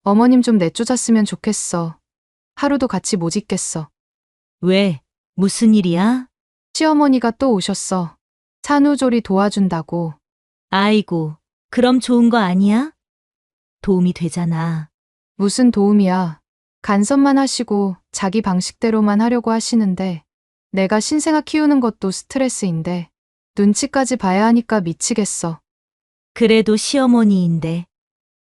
어머님 좀 내쫓았으면 좋겠어. 하루도 같이 못 있겠어. 왜? 무슨 일이야? 시어머니가 또 오셨어. 산후조리 도와준다고. 아이고, 그럼 좋은 거 아니야? 도움이 되잖아. 무슨 도움이야. 간섭만 하시고 자기 방식대로만 하려고 하시는데 내가 신생아 키우는 것도 스트레스인데 눈치까지 봐야 하니까 미치겠어. 그래도 시어머니인데.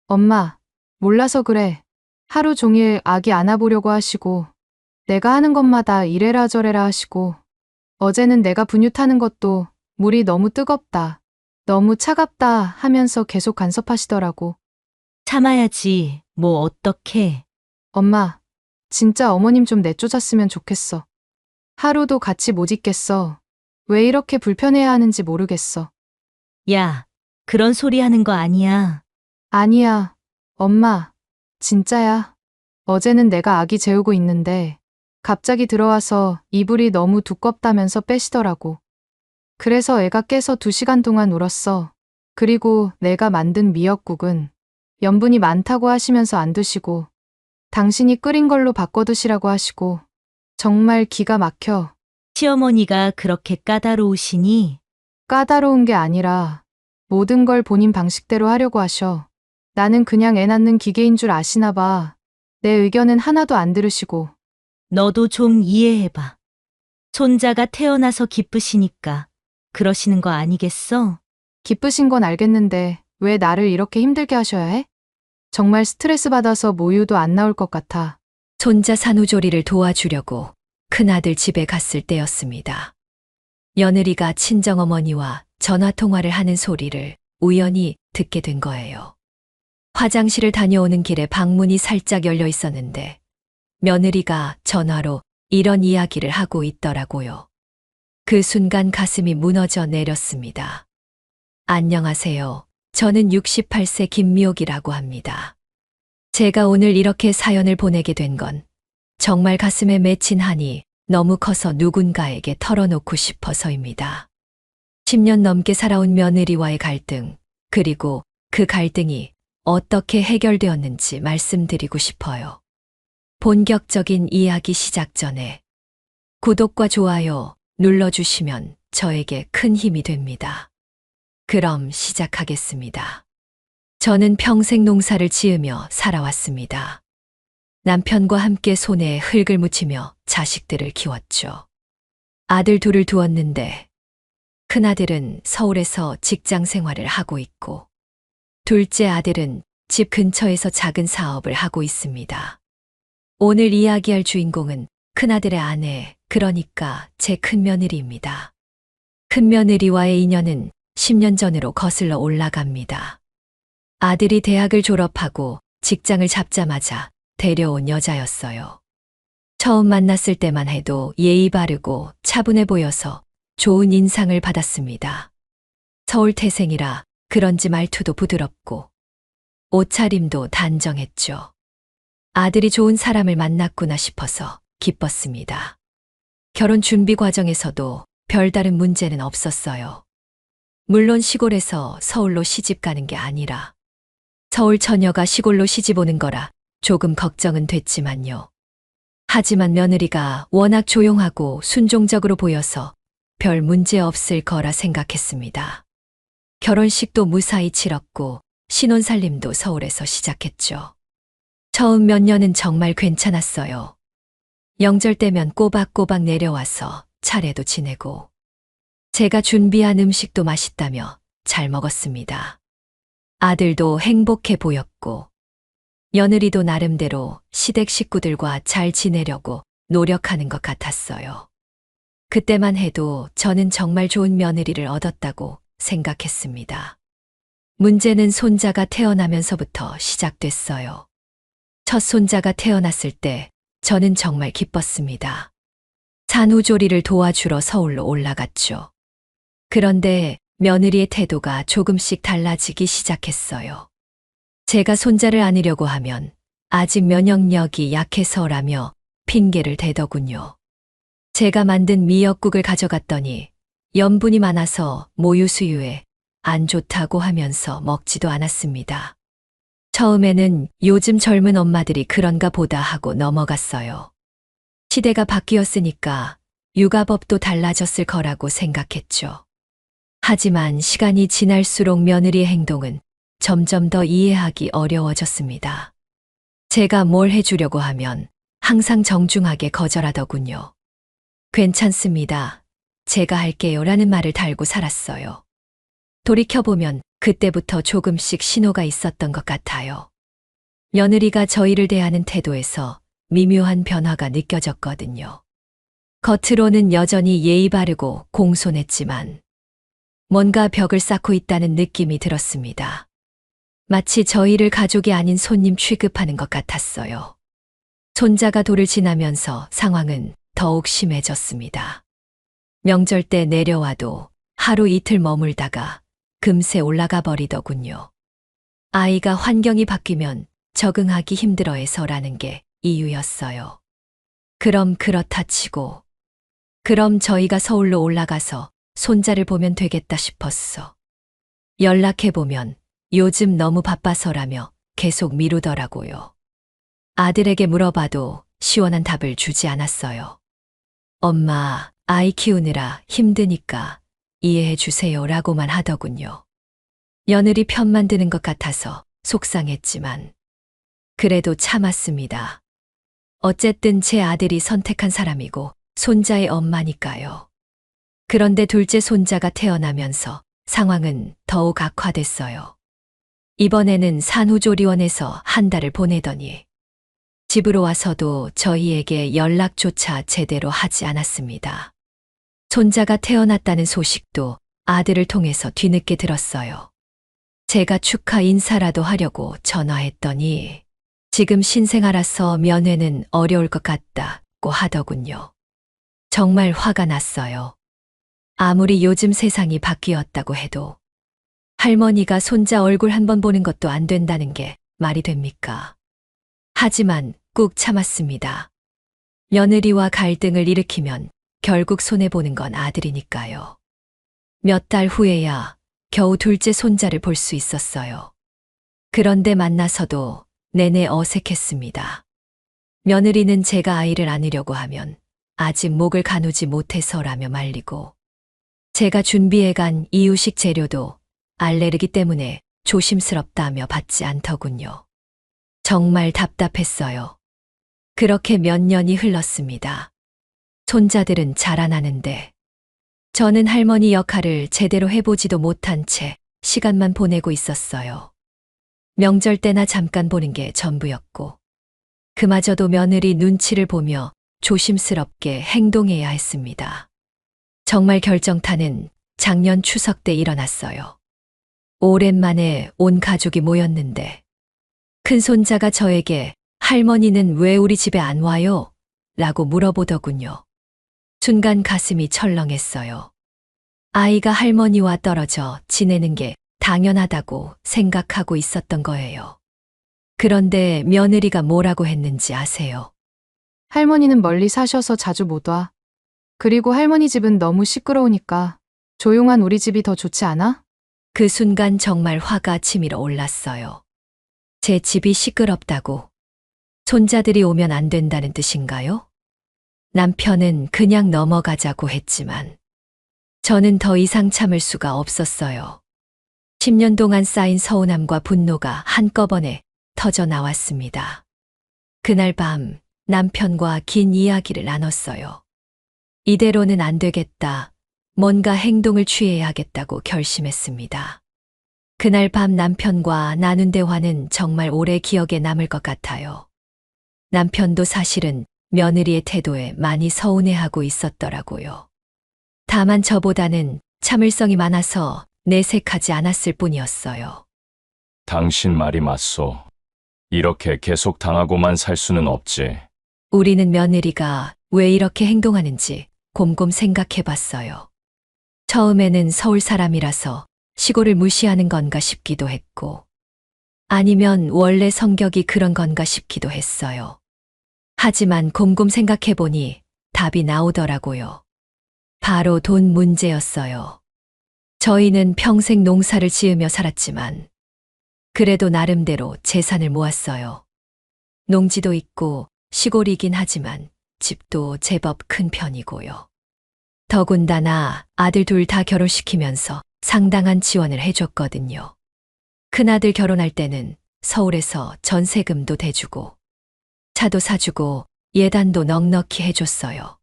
엄마, 몰라서 그래. 하루 종일 아기 안아보려고 하시고 내가 하는 것마다 이래라 저래라 하시고 어제는 내가 분유 타는 것도 물이 너무 뜨겁다. 너무 차갑다 하면서 계속 간섭하시더라고. 참아야지. 뭐 어떡해. 엄마, 진짜 어머님 좀 내쫓았으면 좋겠어. 하루도 같이 못 있겠어. 왜 이렇게 불편해야 하는지 모르겠어. 야, 그런 소리 하는 거 아니야. 아니야, 엄마, 진짜야. 어제는 내가 아기 재우고 있는데 갑자기 들어와서 이불이 너무 두껍다면서 빼시더라고. 그래서 애가 깨서 2시간 동안 울었어. 그리고 내가 만든 미역국은 염분이 많다고 하시면서 안 드시고 당신이 끓인 걸로 바꿔 드시라고 하시고 정말 기가 막혀. 시어머니가 그렇게 까다로우시니? 까다로운 게 아니라 모든 걸 본인 방식대로 하려고 하셔. 나는 그냥 애 낳는 기계인 줄 아시나 봐. 내 의견은 하나도 안 들으시고. 너도 좀 이해해봐. 손자가 태어나서 기쁘시니까 그러시는 거 아니겠어? 기쁘신 건 알겠는데 왜 나를 이렇게 힘들게 하셔야 해? 정말 스트레스 받아서 모유도 안 나올 것 같아. 손자 산후조리를 도와주려고 큰아들 집에 갔을 때였습니다. 며느리가 친정어머니와 전화통화를 하는 소리를 우연히 듣게 된 거예요. 화장실을 다녀오는 길에 방문이 살짝 열려 있었는데 며느리가 전화로 이런 이야기를 하고 있더라고요. 그 순간 가슴이 무너져 내렸습니다. 안녕하세요. 저는 68세 김미옥이라고 합니다. 제가 오늘 이렇게 사연을 보내게 된 건 정말 가슴에 맺힌 한이 너무 커서 누군가에게 털어놓고 싶어서입니다. 10년 넘게 살아온 며느리와의 갈등, 그리고 그 갈등이 어떻게 해결되었는지 말씀드리고 싶어요. 본격적인 이야기 시작 전에 구독과 좋아요 눌러주시면 저에게 큰 힘이 됩니다. 그럼 시작하겠습니다. 저는 평생 농사를 지으며 살아왔습니다. 남편과 함께 손에 흙을 묻히며 자식들을 키웠죠. 아들 둘을 두었는데 큰아들은 서울에서 직장 생활을 하고 있고 둘째 아들은 집 근처에서 작은 사업을 하고 있습니다. 오늘 이야기할 주인공은 큰아들의 아내, 그러니까 제 큰며느리입니다. 큰며느리와의 인연은 10년 전으로 거슬러 올라갑니다. 아들이 대학을 졸업하고 직장을 잡자마자 데려온 여자였어요. 처음 만났을 때만 해도 예의 바르고 차분해 보여서 좋은 인상을 받았습니다. 서울 태생이라 그런지 말투도 부드럽고 옷차림도 단정했죠. 아들이 좋은 사람을 만났구나 싶어서 기뻤습니다. 결혼 준비 과정에서도 별다른 문제는 없었어요. 물론 시골에서 서울로 시집 가는 게 아니라 서울 처녀가 시골로 시집 오는 거라 조금 걱정은 됐지만요. 하지만 며느리가 워낙 조용하고 순종적으로 보여서 별 문제 없을 거라 생각했습니다. 결혼식도 무사히 치렀고 신혼살림도 서울에서 시작했죠. 처음 몇 년은 정말 괜찮았어요. 명절 때면 꼬박꼬박 내려와서 차례도 지내고 제가 준비한 음식도 맛있다며 잘 먹었습니다. 아들도 행복해 보였고 며느리도 나름대로 시댁 식구들과 잘 지내려고 노력하는 것 같았어요. 그때만 해도 저는 정말 좋은 며느리를 얻었다고 생각했습니다. 문제는 손자가 태어나면서부터 시작됐어요. 첫 손자가 태어났을 때 저는 정말 기뻤습니다. 산후조리를 도와주러 서울로 올라갔죠. 그런데 며느리의 태도가 조금씩 달라지기 시작했어요. 제가 손자를 안으려고 하면 아직 면역력이 약해서라며 핑계를 대더군요. 제가 만든 미역국을 가져갔더니 염분이 많아서 모유 수유에 안 좋다고 하면서 먹지도 않았습니다. 처음에는 요즘 젊은 엄마들이 그런가 보다 하고 넘어갔어요. 시대가 바뀌었으니까 육아법도 달라졌을 거라고 생각했죠. 하지만 시간이 지날수록 며느리의 행동은 점점 더 이해하기 어려워졌습니다. 제가 뭘 해주려고 하면 항상 정중하게 거절하더군요. 괜찮습니다. 제가 할게요 라는 말을 달고 살았어요. 돌이켜보면 그때부터 조금씩 신호가 있었던 것 같아요. 며느리가 저희를 대하는 태도에서 미묘한 변화가 느껴졌거든요. 겉으로는 여전히 예의 바르고 공손했지만 뭔가 벽을 쌓고 있다는 느낌이 들었습니다. 마치 저희를 가족이 아닌 손님 취급하는 것 같았어요. 손자가 돌을 지나면서 상황은 더욱 심해졌습니다. 명절 때 내려와도 하루 이틀 머물다가 금세 올라가 버리더군요. 아이가 환경이 바뀌면 적응하기 힘들어해서라는 게 이유였어요. 그럼 그렇다 치고, 그럼 저희가 서울로 올라가서 손자를 보면 되겠다 싶었어. 연락해보면 요즘 너무 바빠서라며 계속 미루더라고요. 아들에게 물어봐도 시원한 답을 주지 않았어요. 엄마, 아이 키우느라 힘드니까 이해해 주세요 라고만 하더군요. 며느리 편만 드는 것 같아서 속상했지만 그래도 참았습니다. 어쨌든 제 아들이 선택한 사람이고 손자의 엄마니까요. 그런데 둘째 손자가 태어나면서 상황은 더욱 악화됐어요. 이번에는 산후조리원에서 한 달을 보내더니 집으로 와서도 저희에게 연락조차 제대로 하지 않았습니다. 손자가 태어났다는 소식도 아들을 통해서 뒤늦게 들었어요. 제가 축하 인사라도 하려고 전화했더니 지금 신생아라서 면회는 어려울 것 같다고 하더군요. 정말 화가 났어요. 아무리 요즘 세상이 바뀌었다고 해도 할머니가 손자 얼굴 한번 보는 것도 안 된다는 게 말이 됩니까? 하지만 꾹 참았습니다. 며느리와 갈등을 일으키면 결국 손해보는 건 아들이니까요. 몇 달 후에야 겨우 둘째 손자를 볼 수 있었어요. 그런데 만나서도 내내 어색했습니다. 며느리는 제가 아이를 안으려고 하면 아직 목을 가누지 못해서라며 말리고, 제가 준비해간 이유식 재료도 알레르기 때문에 조심스럽다며 받지 않더군요. 정말 답답했어요. 그렇게 몇 년이 흘렀습니다. 손자들은 자라나는데 저는 할머니 역할을 제대로 해보지도 못한 채 시간만 보내고 있었어요. 명절 때나 잠깐 보는 게 전부였고, 그마저도 며느리 눈치를 보며 조심스럽게 행동해야 했습니다. 정말 결정타는 작년 추석 때 일어났어요. 오랜만에 온 가족이 모였는데 큰손자가 저에게 할머니는 왜 우리 집에 안 와요? 라고 물어보더군요. 순간 가슴이 철렁했어요. 아이가 할머니와 떨어져 지내는 게 당연하다고 생각하고 있었던 거예요. 그런데 며느리가 뭐라고 했는지 아세요? 할머니는 멀리 사셔서 자주 못 와. 그리고 할머니 집은 너무 시끄러우니까 조용한 우리 집이 더 좋지 않아? 그 순간 정말 화가 치밀어 올랐어요. 제 집이 시끄럽다고? 손자들이 오면 안 된다는 뜻인가요? 남편은 그냥 넘어가자고 했지만 저는 더 이상 참을 수가 없었어요. 10년 동안 쌓인 서운함과 분노가 한꺼번에 터져 나왔습니다. 그날 밤 남편과 긴 이야기를 나눴어요. 이대로는 안 되겠다. 뭔가 행동을 취해야겠다고 결심했습니다. 그날 밤 남편과 나눈 대화는 정말 오래 기억에 남을 것 같아요. 남편도 사실은 며느리의 태도에 많이 서운해하고 있었더라고요. 다만 저보다는 참을성이 많아서 내색하지 않았을 뿐이었어요. 당신 말이 맞소. 이렇게 계속 당하고만 살 수는 없지. 우리는 며느리가 왜 이렇게 행동하는지 곰곰 생각해 봤어요. 처음에는 서울 사람이라서 시골을 무시하는 건가 싶기도 했고, 아니면 원래 성격이 그런 건가 싶기도 했어요. 하지만 곰곰 생각해 보니 답이 나오더라고요. 바로 돈 문제였어요. 저희는 평생 농사를 지으며 살았지만 그래도 나름대로 재산을 모았어요. 농지도 있고 시골이긴 하지만 집도 제법 큰 편이고요. 더군다나 아들 둘 다 결혼시키면서 상당한 지원을 해줬거든요. 큰아들 결혼할 때는 서울에서 전세금도 대주고 차도 사주고 예단도 넉넉히 해줬어요.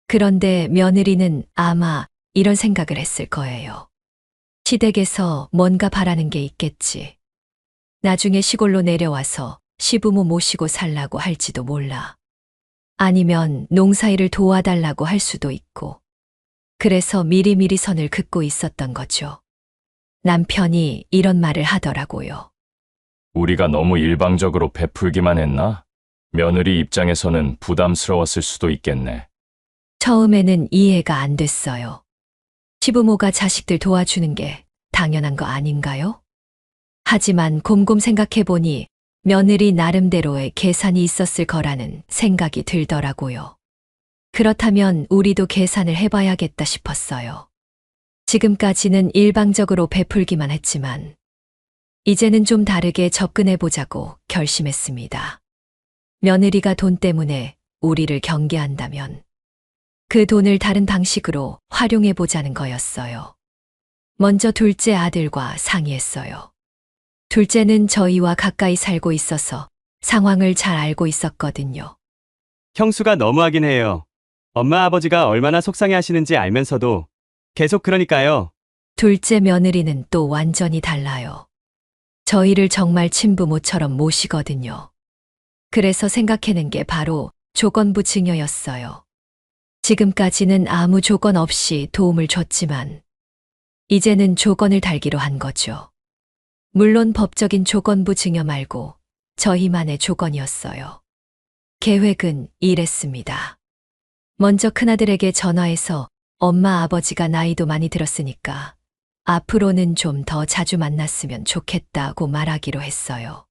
그런데 며느리는 아마 이런 생각을 했을 거예요. 시댁에서 뭔가 바라는 게 있겠지. 나중에 시골로 내려와서 시부모 모시고 살라고 할지도 몰라. 아니면 농사일을 도와달라고 할 수도 있고. 그래서 미리미리 선을 긋고 있었던 거죠. 남편이 이런 말을 하더라고요. 우리가 너무 일방적으로 베풀기만 했나? 며느리 입장에서는 부담스러웠을 수도 있겠네. 처음에는 이해가 안 됐어요. 시부모가 자식들 도와주는 게 당연한 거 아닌가요? 하지만 곰곰 생각해보니 며느리 나름대로의 계산이 있었을 거라는 생각이 들더라고요. 그렇다면 우리도 계산을 해봐야겠다 싶었어요. 지금까지는 일방적으로 베풀기만 했지만 이제는 좀 다르게 접근해보자고 결심했습니다. 며느리가 돈 때문에 우리를 경계한다면 그 돈을 다른 방식으로 활용해보자는 거였어요. 먼저 둘째 아들과 상의했어요. 둘째는 저희와 가까이 살고 있어서 상황을 잘 알고 있었거든요. 형수가 너무하긴 해요. 엄마 아버지가 얼마나 속상해 하시는지 알면서도 계속 그러니까요. 둘째 며느리는 또 완전히 달라요. 저희를 정말 친부모처럼 모시거든요. 그래서 생각해낸 게 바로 조건부 증여였어요. 지금까지는 아무 조건 없이 도움을 줬지만 이제는 조건을 달기로 한 거죠. 물론 법적인 조건부 증여 말고 저희만의 조건이었어요. 계획은 이랬습니다. 먼저 큰아들에게 전화해서 엄마 아버지가 나이도 많이 들었으니까 앞으로는 좀 더 자주 만났으면 좋겠다고 말하기로 했어요.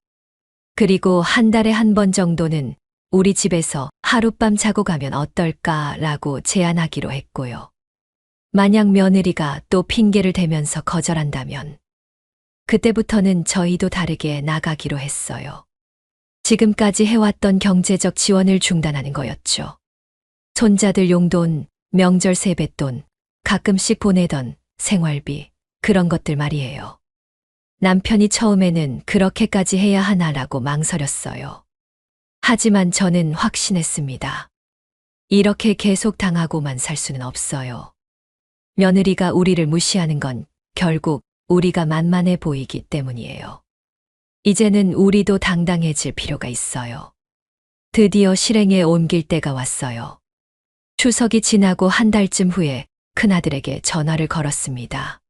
그리고 한 달에 한 번 정도는 우리 집에서 하룻밤 자고 가면 어떨까라고 제안하기로 했고요. 만약 며느리가 또 핑계를 대면서 거절한다면 그때부터는 저희도 다르게 나가기로 했어요. 지금까지 해왔던 경제적 지원을 중단하는 거였죠. 손자들 용돈, 명절 세뱃돈, 가끔씩 보내던 생활비, 그런 것들 말이에요. 남편이 처음에는 그렇게까지 해야 하나라고 망설였어요. 하지만 저는 확신했습니다. 이렇게 계속 당하고만 살 수는 없어요. 며느리가 우리를 무시하는 건 결국 우리가 만만해 보이기 때문이에요. 이제는 우리도 당당해질 필요가 있어요. 드디어 실행에 옮길 때가 왔어요. 추석이 지나고 한 달쯤 후에 큰아들에게 전화를 걸었습니다.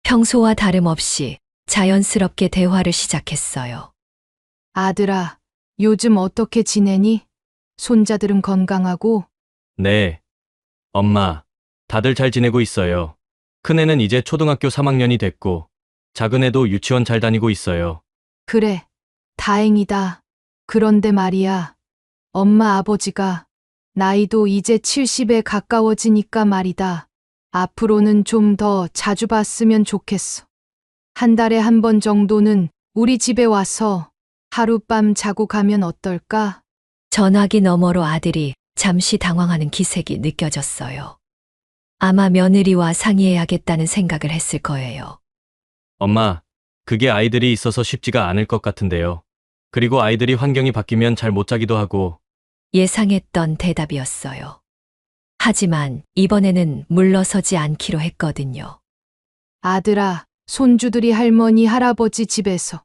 평소와 다름없이 자연스럽게 대화를 시작했어요. 아들아, 요즘 어떻게 지내니? 손자들은 건강하고? 네. 엄마, 다들 잘 지내고 있어요. 큰애는 이제 초등학교 3학년이 됐고, 작은애도 유치원 잘 다니고 있어요. 그래, 다행이다. 그런데 말이야, 엄마 아버지가 나이도 이제 70에 가까워지니까 말이다. 앞으로는 좀 더 자주 봤으면 좋겠어. 한 달에 한 번 정도는 우리 집에 와서 하룻밤 자고 가면 어떨까? 전화기 너머로 아들이 잠시 당황하는 기색이 느껴졌어요. 아마 며느리와 상의해야겠다는 생각을 했을 거예요. 엄마, 그게 아이들이 있어서 쉽지가 않을 것 같은데요. 그리고 아이들이 환경이 바뀌면 잘 못 자기도 하고. 예상했던 대답이었어요. 하지만 이번에는 물러서지 않기로 했거든요. 아들아, 손주들이 할머니, 할아버지 집에서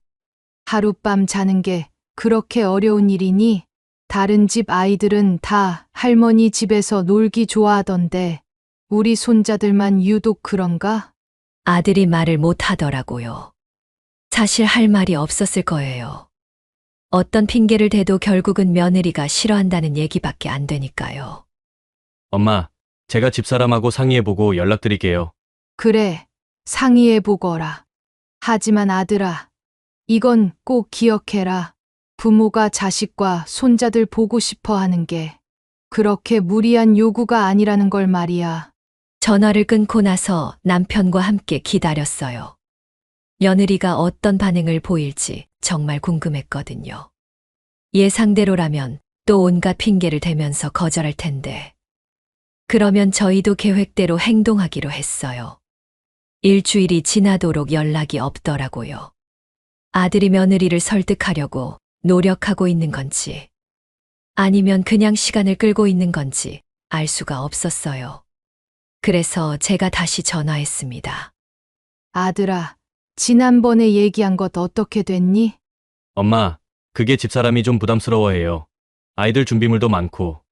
하룻밤 자는 게 그렇게 어려운 일이니? 다른 집 아이들은 다 할머니 집에서 놀기 좋아하던데 우리 손자들만 유독 그런가? 아들이 말을 못 하더라고요. 사실 할 말이 없었을 거예요. 어떤 핑계를 대도 결국은 며느리가 싫어한다는 얘기밖에 안 되니까요. 엄마, 제가 집사람하고 상의해보고 연락드릴게요. 그래, 상의해보거라. 하지만 아들아, 이건 꼭 기억해라. 부모가 자식과 손자들 보고 싶어 하는 게 그렇게 무리한 요구가 아니라는 걸 말이야. 전화를 끊고 나서 남편과 함께 기다렸어요. 며느리가 어떤 반응을 보일지 정말 궁금했거든요. 예상대로라면 또 온갖 핑계를 대면서 거절할 텐데. 그러면 저희도 계획대로 행동하기로 했어요. 일주일이 지나도록 연락이 없더라고요. 아들이 며느리를 설득하려고 노력하고 있는 건지, 아니면 그냥 시간을 끌고 있는 건지 알 수가 없었어요. 그래서 제가 다시 전화했습니다. 아들아, 지난번에 얘기한 것 어떻게 됐니? 엄마, 그게 집사람이 좀 부담스러워해요. 아이들 준비물도 많고,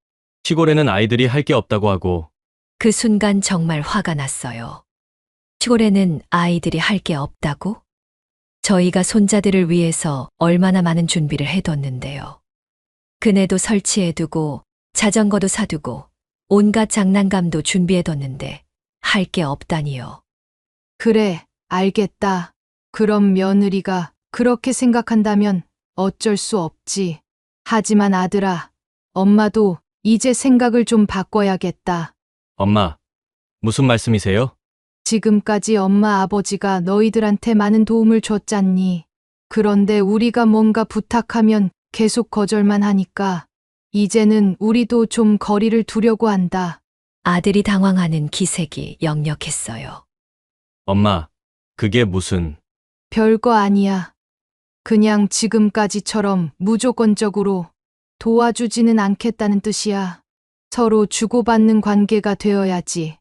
시골에는 아이들이 할 게 없다고 하고, 그 순간 정말 화가 났어요. 시골에는 아이들이 할 게 없다고? 저희가 손자들을 위해서 얼마나 많은 준비를 해뒀는데요. 그네도 설치해두고, 자전거도 사두고, 온갖 장난감도 준비해뒀는데, 할 게 없다니요. 그래, 알겠다. 그럼 며느리가 그렇게 생각한다면 어쩔 수 없지. 하지만 아들아, 엄마도 이제 생각을 좀 바꿔야겠다. 엄마, 무슨 말씀이세요? 지금까지 엄마 아버지가 너희들한테 많은 도움을 줬잖니. 그런데 우리가 뭔가 부탁하면 계속 거절만 하니까 이제는 우리도 좀 거리를 두려고 한다. 아들이 당황하는 기색이 역력했어요. 엄마, 그게 무슨, 별거 아니야. 그냥 지금까지처럼 무조건적으로 도와주지는 않겠다는 뜻이야. 서로 주고받는 관계가 되어야지.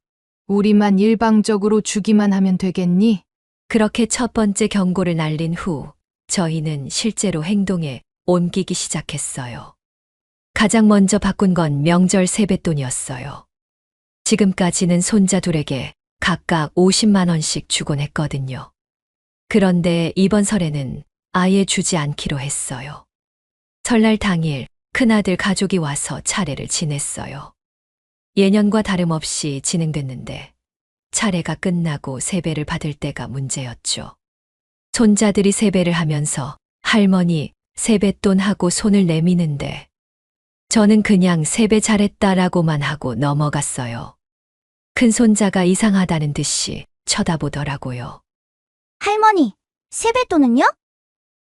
우리만 일방적으로 주기만 하면 되겠니? 그렇게 첫 번째 경고를 날린 후 저희는 실제로 행동에 옮기기 시작했어요. 가장 먼저 바꾼 건 명절 세뱃돈이었어요. 지금까지는 손자 둘에게 각각 50만 원씩 주곤 했거든요. 그런데 이번 설에는 아예 주지 않기로 했어요. 설날 당일 큰아들 가족이 와서 차례를 지냈어요. 예년과 다름없이 진행됐는데 차례가 끝나고 세배를 받을 때가 문제였죠. 손자들이 세배를 하면서 할머니 세뱃돈 하고 손을 내미는데 저는 그냥 세배 잘했다라고만 하고 넘어갔어요. 큰 손자가 이상하다는 듯이 쳐다보더라고요. 할머니, 세뱃돈은요?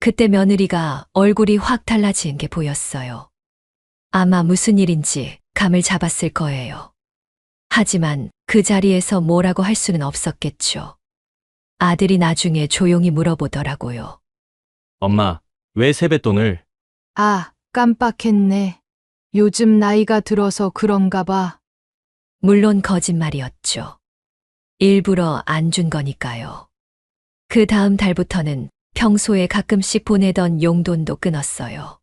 그때 며느리가 얼굴이 확 달라진 게 보였어요. 아마 무슨 일인지 감을 잡았을 거예요. 하지만 그 자리에서 뭐라고 할 수는 없었겠죠. 아들이 나중에 조용히 물어보더라고요. 엄마, 왜 세뱃돈을, 아, 깜빡했네. 요즘 나이가 들어서 그런가 봐. 물론 거짓말이었죠. 일부러 안 준 거니까요. 그 다음 달부터는 평소에 가끔씩 보내던 용돈도 끊었어요.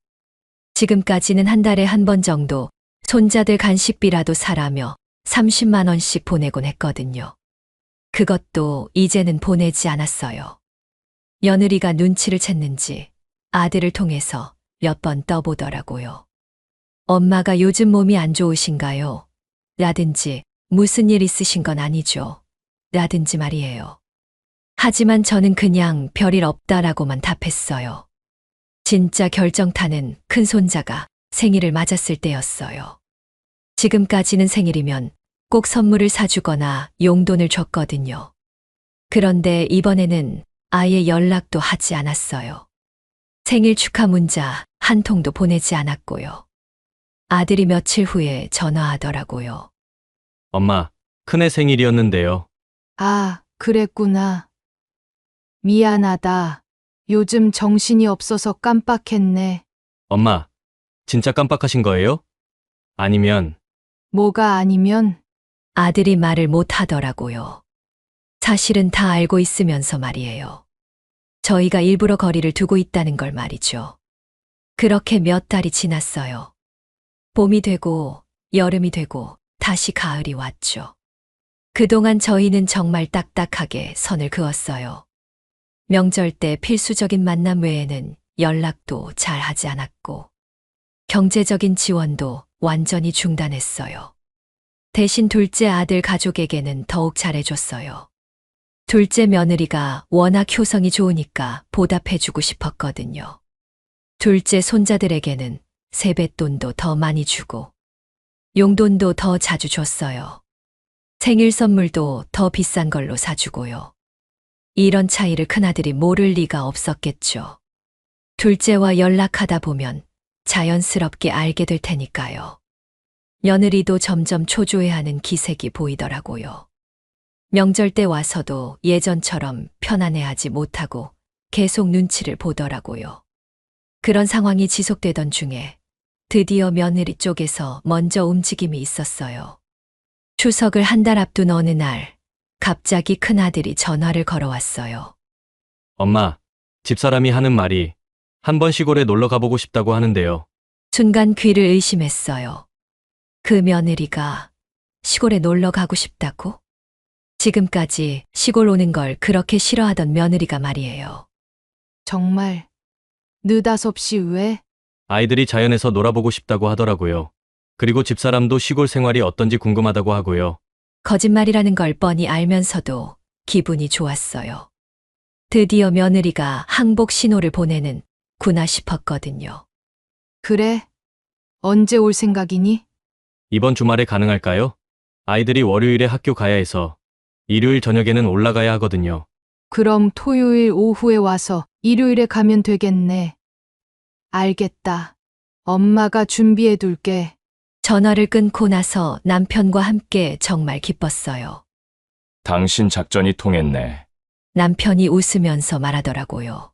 지금까지는 한 달에 한 번 정도 손자들 간식비라도 사라며 30만 원씩 보내곤 했거든요. 그것도 이제는 보내지 않았어요. 며느리가 눈치를 챘는지 아들을 통해서 몇 번 떠보더라고요. 엄마가 요즘 몸이 안 좋으신가요? 라든지 무슨 일 있으신 건 아니죠? 라든지 말이에요. 하지만 저는 그냥 별일 없다라고만 답했어요. 진짜 결정타는 큰 손자가 생일을 맞았을 때였어요. 지금까지는 생일이면 꼭 선물을 사주거나 용돈을 줬거든요. 그런데 이번에는 아예 연락도 하지 않았어요. 생일 축하 문자 한 통도 보내지 않았고요. 아들이 며칠 후에 전화하더라고요. 엄마, 큰애 생일이었는데요. 아, 그랬구나. 미안하다. 요즘 정신이 없어서 깜빡했네. 엄마, 진짜 깜빡하신 거예요? 아니면, 뭐가 아니면 아들이 말을 못 하더라고요. 사실은 다 알고 있으면서 말이에요. 저희가 일부러 거리를 두고 있다는 걸 말이죠. 그렇게 몇 달이 지났어요. 봄이 되고 여름이 되고 다시 가을이 왔죠. 그동안 저희는 정말 딱딱하게 선을 그었어요. 명절 때 필수적인 만남 외에는 연락도 잘 하지 않았고 경제적인 지원도 완전히 중단했어요. 대신 둘째 아들 가족에게는 더욱 잘해줬어요. 둘째 며느리가 워낙 효성이 좋으니까 보답해주고 싶었거든요. 둘째 손자들에게는 세뱃돈도 더 많이 주고 용돈도 더 자주 줬어요. 생일 선물도 더 비싼 걸로 사주고요. 이런 차이를 큰아들이 모를 리가 없었겠죠. 둘째와 연락하다 보면 자연스럽게 알게 될 테니까요. 며느리도 점점 초조해하는 기색이 보이더라고요. 명절 때 와서도 예전처럼 편안해하지 못하고 계속 눈치를 보더라고요. 그런 상황이 지속되던 중에 드디어 며느리 쪽에서 먼저 움직임이 있었어요. 추석을 한 달 앞둔 어느 날, 갑자기 큰아들이 전화를 걸어왔어요. 엄마, 집사람이 하는 말이 한 번 시골에 놀러 가보고 싶다고 하는데요. 순간 귀를 의심했어요. 그 며느리가 시골에 놀러 가고 싶다고? 지금까지 시골 오는 걸 그렇게 싫어하던 며느리가 말이에요. 정말 느닷없이 왜? 아이들이 자연에서 놀아보고 싶다고 하더라고요. 그리고 집사람도 시골 생활이 어떤지 궁금하다고 하고요. 거짓말이라는 걸 뻔히 알면서도 기분이 좋았어요. 드디어 며느리가 항복 신호를 보내는 구나 싶었거든요. 그래? 언제 올 생각이니? 이번 주말에 가능할까요? 아이들이 월요일에 학교 가야 해서 일요일 저녁에는 올라가야 하거든요. 그럼 토요일 오후에 와서 일요일에 가면 되겠네. 알겠다. 엄마가 준비해 둘게. 전화를 끊고 나서 남편과 함께 정말 기뻤어요. 당신 작전이 통했네. 남편이 웃으면서 말하더라고요.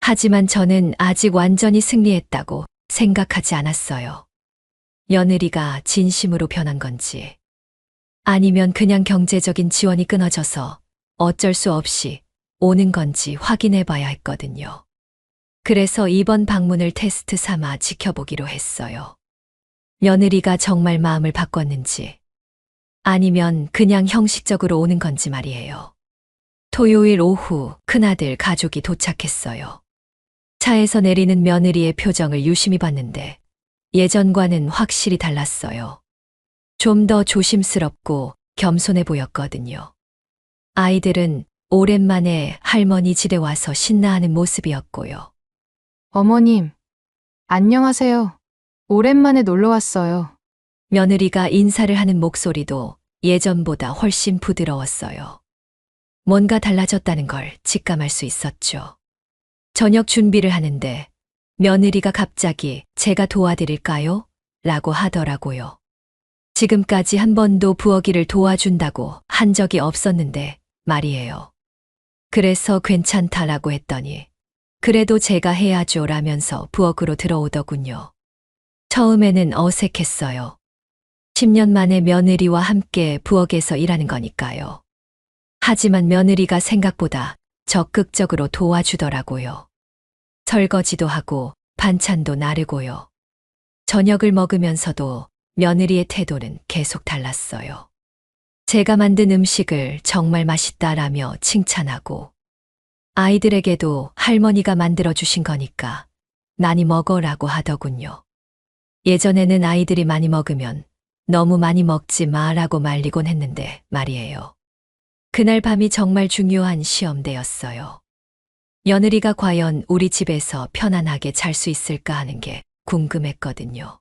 하지만 저는 아직 완전히 승리했다고 생각하지 않았어요. 며느리가 진심으로 변한 건지, 아니면 그냥 경제적인 지원이 끊어져서 어쩔 수 없이 오는 건지 확인해 봐야 했거든요. 그래서 이번 방문을 테스트 삼아 지켜보기로 했어요. 며느리가 정말 마음을 바꿨는지, 아니면 그냥 형식적으로 오는 건지 말이에요. 토요일 오후 큰아들 가족이 도착했어요. 차에서 내리는 며느리의 표정을 유심히 봤는데 예전과는 확실히 달랐어요. 좀 더 조심스럽고 겸손해 보였거든요. 아이들은 오랜만에 할머니 집에 와서 신나하는 모습이었고요. 어머님, 안녕하세요. 오랜만에 놀러 왔어요. 며느리가 인사를 하는 목소리도 예전보다 훨씬 부드러웠어요. 뭔가 달라졌다는 걸 직감할 수 있었죠. 저녁 준비를 하는데 며느리가 갑자기 제가 도와드릴까요? 라고 하더라고요. 지금까지 한 번도 부엌일을 도와준다고 한 적이 없었는데 말이에요. 그래서 괜찮다라고 했더니 그래도 제가 해야죠 라면서 부엌으로 들어오더군요. 처음에는 어색했어요. 10년 만에 며느리와 함께 부엌에서 일하는 거니까요. 하지만 며느리가 생각보다 적극적으로 도와주더라고요. 설거지도 하고 반찬도 나르고요. 저녁을 먹으면서도 며느리의 태도는 계속 달랐어요. 제가 만든 음식을 정말 맛있다라며 칭찬하고, 아이들에게도 할머니가 만들어주신 거니까 많이 먹어라고 하더군요. 예전에는 아이들이 많이 먹으면 너무 많이 먹지 마라고 말리곤 했는데 말이에요. 그날 밤이 정말 중요한 시험대였어요. 며느리가 과연 우리 집에서 편안하게 잘 수 있을까 하는 게 궁금했거든요.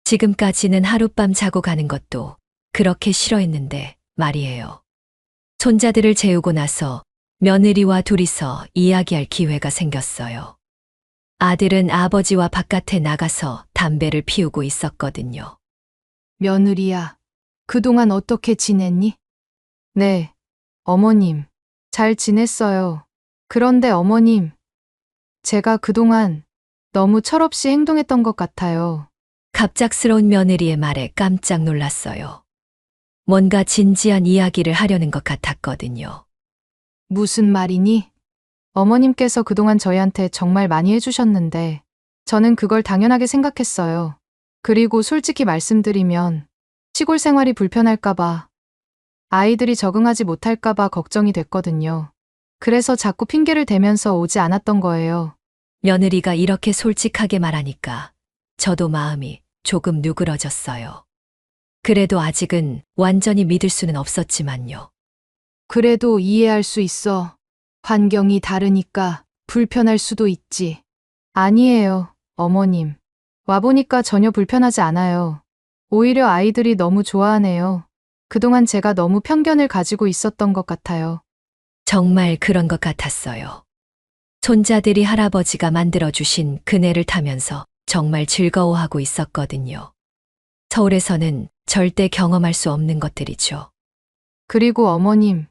지금까지는 하룻밤 자고 가는 것도 그렇게 싫어했는데 말이에요. 손자들을 재우고 나서 며느리와 둘이서 이야기할 기회가 생겼어요. 아들은 아버지와 바깥에 나가서 담배를 피우고 있었거든요. 며느리야, 그동안 어떻게 지냈니? 네, 어머님, 잘 지냈어요. 그런데 어머님, 제가 그동안 너무 철없이 행동했던 것 같아요. 갑작스러운 며느리의 말에 깜짝 놀랐어요. 뭔가 진지한 이야기를 하려는 것 같았거든요. 무슨 말이니? 어머님께서 그동안 저희한테 정말 많이 해주셨는데, 저는 그걸 당연하게 생각했어요. 그리고 솔직히 말씀드리면, 시골 생활이 불편할까봐, 아이들이 적응하지 못할까봐 걱정이 됐거든요. 그래서 자꾸 핑계를 대면서 오지 않았던 거예요. 며느리가 이렇게 솔직하게 말하니까 저도 마음이 조금 누그러졌어요. 그래도 아직은 완전히 믿을 수는 없었지만요. 그래도 이해할 수 있어. 환경이 다르니까 불편할 수도 있지. 아니에요, 어머님. 와보니까 전혀 불편하지 않아요. 오히려 아이들이 너무 좋아하네요. 그동안 제가 너무 편견을 가지고 있었던 것 같아요. 정말 그런 것 같았어요. 손자들이 할아버지가 만들어주신 그네를 타면서 정말 즐거워하고 있었거든요. 서울에서는 절대 경험할 수 없는 것들이죠. 그리고 어머님,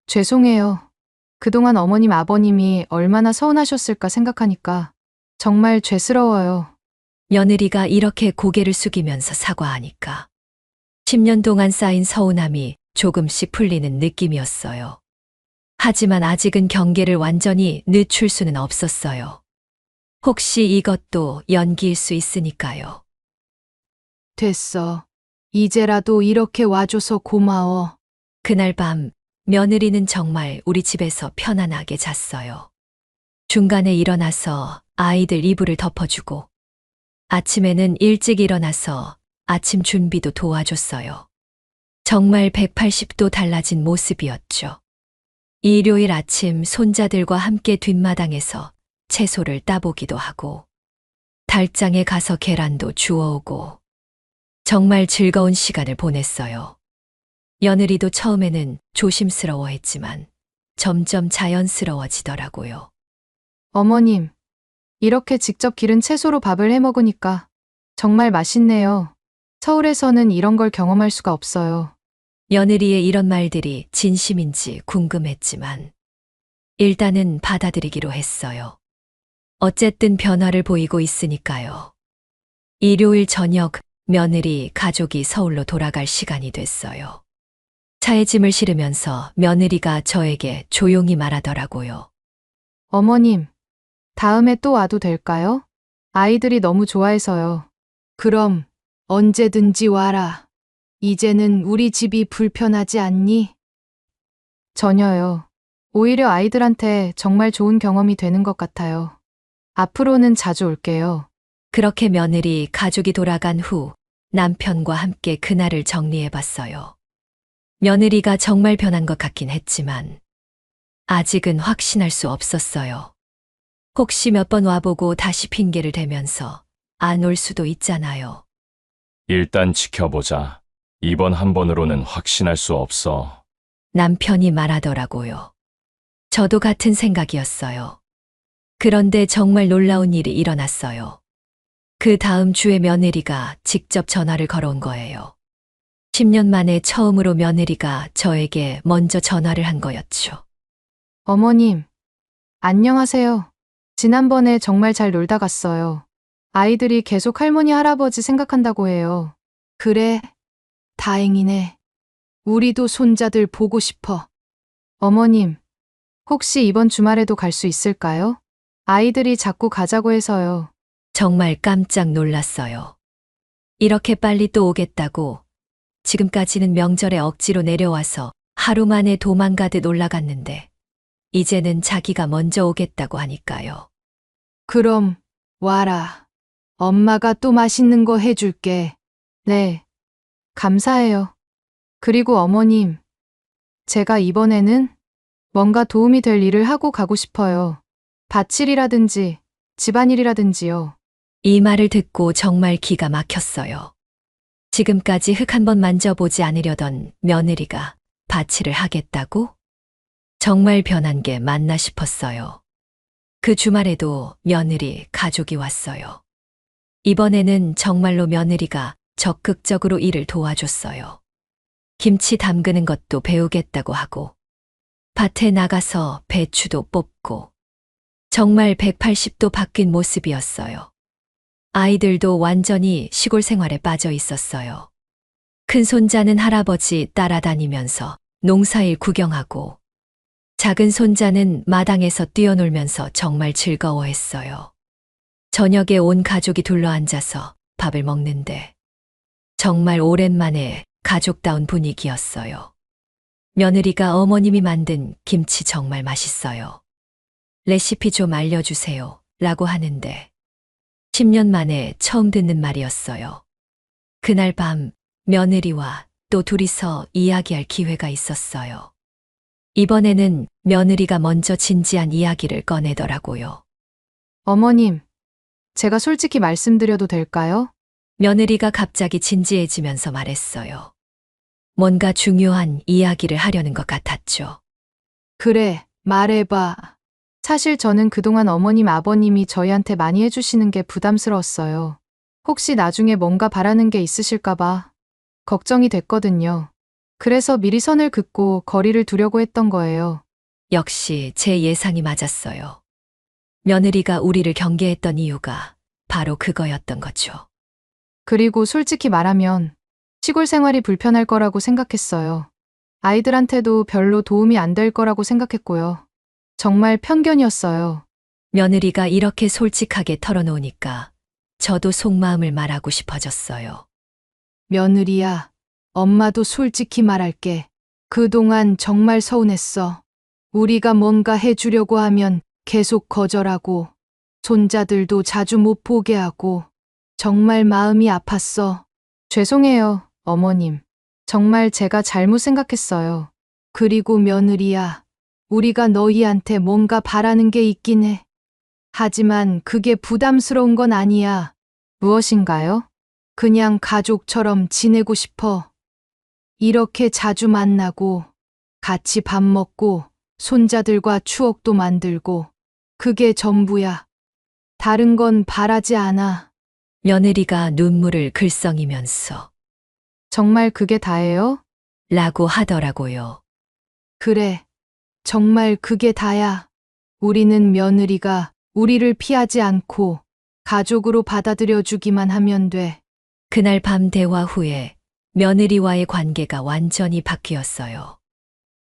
죄송해요. 그동안 어머님 아버님이 얼마나 서운하셨을까 생각하니까 정말 죄스러워요. 며느리가 이렇게 고개를 숙이면서 사과하니까 10년 동안 쌓인 서운함이 조금씩 풀리는 느낌이었어요. 하지만 아직은 경계를 완전히 늦출 수는 없었어요. 혹시 이것도 연기일 수 있으니까요. 됐어. 이제라도 이렇게 와줘서 고마워. 그날 밤 며느리는 정말 우리 집에서 편안하게 잤어요. 중간에 일어나서 아이들 이불을 덮어주고 아침에는 일찍 일어나서 아침 준비도 도와줬어요. 정말 180도 달라진 모습이었죠. 일요일 아침 손자들과 함께 뒷마당에서 채소를 따보기도 하고 달장에 가서 계란도 주워오고 정말 즐거운 시간을 보냈어요. 며느리도 처음에는 조심스러워했지만 점점 자연스러워지더라고요. 어머님, 이렇게 직접 기른 채소로 밥을 해 먹으니까 정말 맛있네요. 서울에서는 이런 걸 경험할 수가 없어요. 며느리의 이런 말들이 진심인지 궁금했지만 일단은 받아들이기로 했어요. 어쨌든 변화를 보이고 있으니까요. 일요일 저녁 며느리 가족이 서울로 돌아갈 시간이 됐어요. 차에 짐을 실으면서 며느리가 저에게 조용히 말하더라고요. 어머님, 다음에 또 와도 될까요? 아이들이 너무 좋아해서요. 그럼 언제든지 와라. 이제는 우리 집이 불편하지 않니? 전혀요. 오히려 아이들한테 정말 좋은 경험이 되는 것 같아요. 앞으로는 자주 올게요. 그렇게 며느리 가족이 돌아간 후 남편과 함께 그날을 정리해 봤어요. 며느리가 정말 변한 것 같긴 했지만 아직은 확신할 수 없었어요. 혹시 몇 번 와보고 다시 핑계를 대면서 안 올 수도 있잖아요. 일단 지켜보자. 이번 한 번으로는 확신할 수 없어. 남편이 말하더라고요. 저도 같은 생각이었어요. 그런데 정말 놀라운 일이 일어났어요. 그 다음 주에 며느리가 직접 전화를 걸어온 거예요. 10년 만에 처음으로 며느리가 저에게 먼저 전화를 한 거였죠. 어머님, 안녕하세요. 지난번에 정말 잘 놀다 갔어요. 아이들이 계속 할머니, 할아버지 생각한다고 해요. 그래, 다행이네. 우리도 손자들 보고 싶어. 어머님, 혹시 이번 주말에도 갈 수 있을까요? 아이들이 자꾸 가자고 해서요. 정말 깜짝 놀랐어요. 이렇게 빨리 또 오겠다고 지금까지는 명절에 억지로 내려와서 하루 만에 도망가듯 올라갔는데 이제는 자기가 먼저 오겠다고 하니까요. 그럼 와라. 엄마가 또 맛있는 거 해줄게. 네, 감사해요. 그리고 어머님, 제가 이번에는 뭔가 도움이 될 일을 하고 가고 싶어요. 밭일이라든지 집안일이라든지요. 이 말을 듣고 정말 기가 막혔어요. 지금까지 흙 한 번 만져보지 않으려던 며느리가 밭일을 하겠다고? 정말 변한 게 맞나 싶었어요. 그 주말에도 며느리 가족이 왔어요. 이번에는 정말로 며느리가 적극적으로 일을 도와줬어요. 김치 담그는 것도 배우겠다고 하고 밭에 나가서 배추도 뽑고 정말 180도 바뀐 모습이었어요. 아이들도 완전히 시골 생활에 빠져 있었어요. 큰 손자는 할아버지 따라다니면서 농사일 구경하고 작은 손자는 마당에서 뛰어놀면서 정말 즐거워했어요. 저녁에 온 가족이 둘러앉아서 밥을 먹는데 정말 오랜만에 가족다운 분위기였어요. 며느리가 어머님이 만든 김치 정말 맛있어요. 레시피 좀 알려주세요. 라고 하는데 10년 만에 처음 듣는 말이었어요. 그날 밤 며느리와 또 둘이서 이야기할 기회가 있었어요. 이번에는 며느리가 먼저 진지한 이야기를 꺼내더라고요. 어머님, 제가 솔직히 말씀드려도 될까요? 며느리가 갑자기 진지해지면서 말했어요. 뭔가 중요한 이야기를 하려는 것 같았죠. 그래, 말해봐. 사실 저는 그동안 어머님, 아버님이 저희한테 많이 해주시는 게 부담스러웠어요. 혹시 나중에 뭔가 바라는 게 있으실까봐 걱정이 됐거든요. 그래서 미리 선을 긋고 거리를 두려고 했던 거예요. 역시 제 예상이 맞았어요. 며느리가 우리를 경계했던 이유가 바로 그거였던 거죠. 그리고 솔직히 말하면 시골 생활이 불편할 거라고 생각했어요. 아이들한테도 별로 도움이 안 될 거라고 생각했고요. 정말 편견이었어요. 며느리가 이렇게 솔직하게 털어놓으니까 저도 속마음을 말하고 싶어졌어요. 며느리야, 엄마도 솔직히 말할게. 그동안 정말 서운했어. 우리가 뭔가 해주려고 하면 계속 거절하고, 손자들도 자주 못 보게 하고, 정말 마음이 아팠어. 죄송해요, 어머님. 정말 제가 잘못 생각했어요. 그리고 며느리야, 우리가 너희한테 뭔가 바라는 게 있긴 해. 하지만 그게 부담스러운 건 아니야. 무엇인가요? 그냥 가족처럼 지내고 싶어. 이렇게 자주 만나고, 같이 밥 먹고, 손자들과 추억도 만들고, 그게 전부야. 다른 건 바라지 않아. 며느리가 눈물을 글썽이면서 정말 그게 다예요? 라고 하더라고요. 그래. 정말 그게 다야. 우리는 며느리가 우리를 피하지 않고 가족으로 받아들여 주기만 하면 돼. 그날 밤 대화 후에 며느리와의 관계가 완전히 바뀌었어요.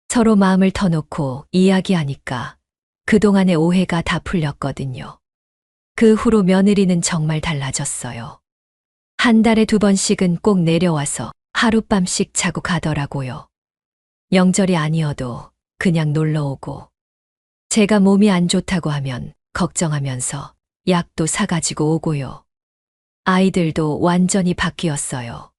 서로 마음을 터놓고 이야기하니까 그동안의 오해가 다 풀렸거든요. 그 후로 며느리는 정말 달라졌어요. 한 달에 2번씩은 꼭 내려와서 하룻밤씩 자고 가더라고요. 명절이 아니어도 그냥 놀러 오고, 제가 몸이 안 좋다고 하면 걱정하면서 약도 사가지고 오고요. 아이들도 완전히 바뀌었어요.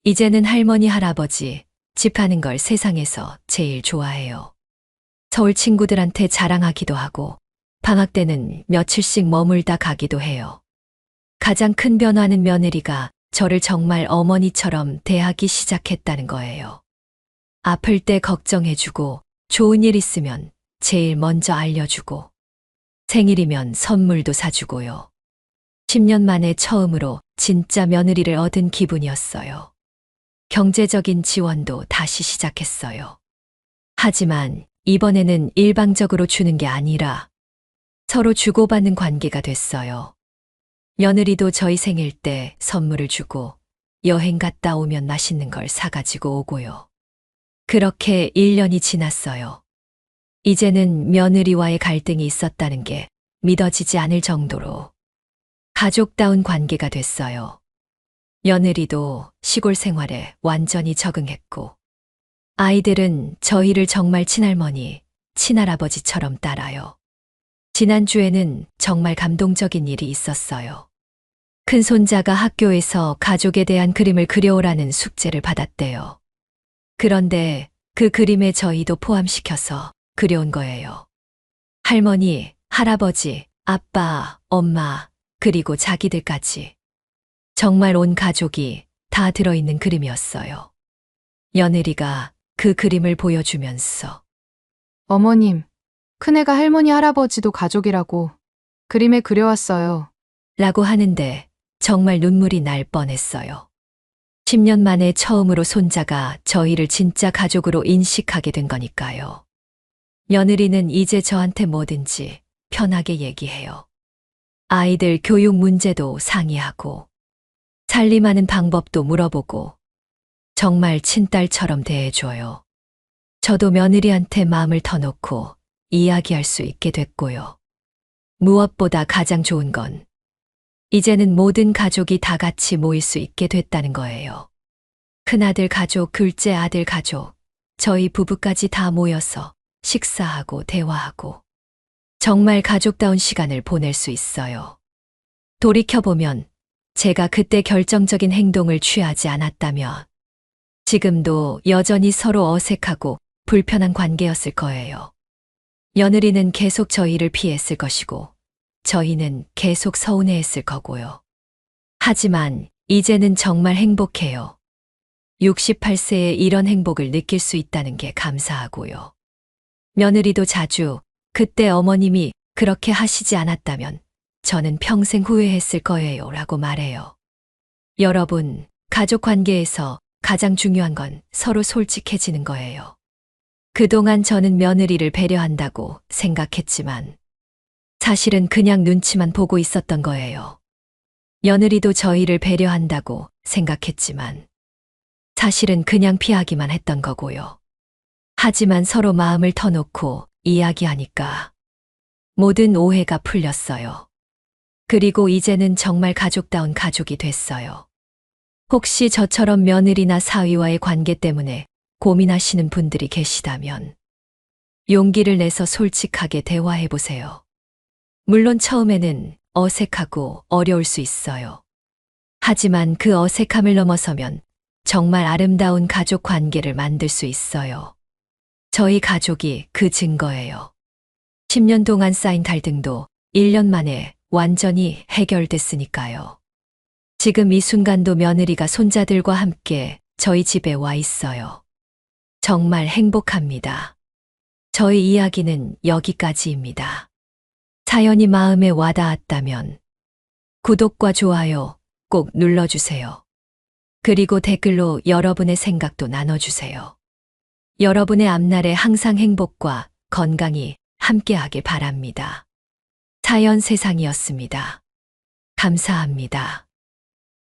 이제는 할머니, 할아버지, 집 하는 걸 세상에서 제일 좋아해요. 서울 친구들한테 자랑하기도 하고, 방학 때는 며칠씩 머물다 가기도 해요. 가장 큰 변화는 며느리가 저를 정말 어머니처럼 대하기 시작했다는 거예요. 아플 때 걱정해주고, 좋은 일 있으면 제일 먼저 알려주고, 생일이면 선물도 사주고요. 10년 만에 처음으로 진짜 며느리를 얻은 기분이었어요. 경제적인 지원도 다시 시작했어요. 하지만 이번에는 일방적으로 주는 게 아니라 서로 주고받는 관계가 됐어요. 며느리도 저희 생일 때 선물을 주고, 여행 갔다 오면 맛있는 걸 사가지고 오고요. 그렇게 1년이 지났어요. 이제는 며느리와의 갈등이 있었다는 게 믿어지지 않을 정도로 가족다운 관계가 됐어요. 며느리도 시골 생활에 완전히 적응했고, 아이들은 저희를 정말 친할머니, 친할아버지처럼 따라요. 지난주에는 정말 감동적인 일이 있었어요. 큰 손자가 학교에서 가족에 대한 그림을 그려오라는 숙제를 받았대요. 그런데 그 그림에 저희도 포함시켜서 그려온 거예요. 할머니, 할아버지, 아빠, 엄마, 그리고 자기들까지. 정말 온 가족이 다 들어있는 그림이었어요. 며느리가 그 그림을 보여주면서 어머님, 큰애가 할머니, 할아버지도 가족이라고 그림에 그려왔어요. 라고 하는데 정말 눈물이 날 뻔했어요. 10년 만에 처음으로 손자가 저희를 진짜 가족으로 인식하게 된 거니까요. 며느리는 이제 저한테 뭐든지 편하게 얘기해요. 아이들 교육 문제도 상의하고, 살림하는 방법도 물어보고, 정말 친딸처럼 대해줘요. 저도 며느리한테 마음을 터놓고 이야기할 수 있게 됐고요. 무엇보다 가장 좋은 건 이제는 모든 가족이 다 같이 모일 수 있게 됐다는 거예요. 큰아들 가족, 둘째 아들 가족, 저희 부부까지 다 모여서 식사하고 대화하고 정말 가족다운 시간을 보낼 수 있어요. 돌이켜보면 제가 그때 결정적인 행동을 취하지 않았다면 지금도 여전히 서로 어색하고 불편한 관계였을 거예요. 며느리는 계속 저희를 피했을 것이고, 저희는 계속 서운해했을 거고요. 하지만 이제는 정말 행복해요. 68세에 이런 행복을 느낄 수 있다는 게 감사하고요. 며느리도 자주 그때 어머님이 그렇게 하시지 않았다면 저는 평생 후회했을 거예요 라고 말해요. 여러분, 가족 관계에서 가장 중요한 건 서로 솔직해지는 거예요. 그동안 저는 며느리를 배려한다고 생각했지만 사실은 그냥 눈치만 보고 있었던 거예요. 며느리도 저희를 배려한다고 생각했지만 사실은 그냥 피하기만 했던 거고요. 하지만 서로 마음을 터놓고 이야기하니까 모든 오해가 풀렸어요. 그리고 이제는 정말 가족다운 가족이 됐어요. 혹시 저처럼 며느리나 사위와의 관계 때문에 고민하시는 분들이 계시다면 용기를 내서 솔직하게 대화해 보세요. 물론 처음에는 어색하고 어려울 수 있어요. 하지만 그 어색함을 넘어서면 정말 아름다운 가족 관계를 만들 수 있어요. 저희 가족이 그 증거예요. 10년 동안 쌓인 갈등도 1년 만에 완전히 해결됐으니까요. 지금 이 순간도 며느리가 손자들과 함께 저희 집에 와 있어요. 정말 행복합니다. 저희 이야기는 여기까지입니다. 사연이 마음에 와닿았다면 구독과 좋아요 꼭 눌러주세요. 그리고 댓글로 여러분의 생각도 나눠주세요. 여러분의 앞날에 항상 행복과 건강이 함께하길 바랍니다. 사연 세상이었습니다. 감사합니다.